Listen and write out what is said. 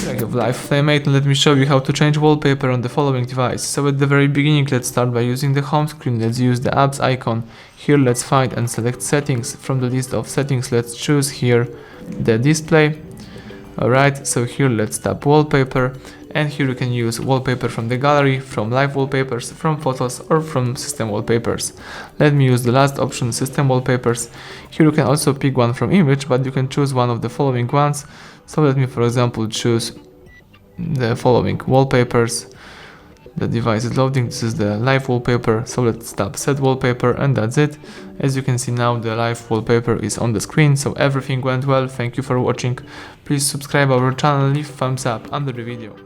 I have LYF Flame 8 and let me show you how to change wallpaper on the following device. So at the very beginning, let's start by using the home screen. Let's use the apps icon. Here let's find and select settings. From the list of settings, let's choose here the display. Alright, so here let's tap wallpaper, and here you can use wallpaper from the gallery, from live wallpapers, from photos, or from system wallpapers. Let me use the last option, system wallpapers. Here you can also pick one from image, but you can choose one of the following ones. So let me, for example, choose the following wallpapers. The device is loading. This is the live wallpaper, so let's tap set wallpaper, and that's it. As you can see now, the live wallpaper is on the screen, so everything went well. Thank you for watching. Please subscribe our channel, leave thumbs up under the video.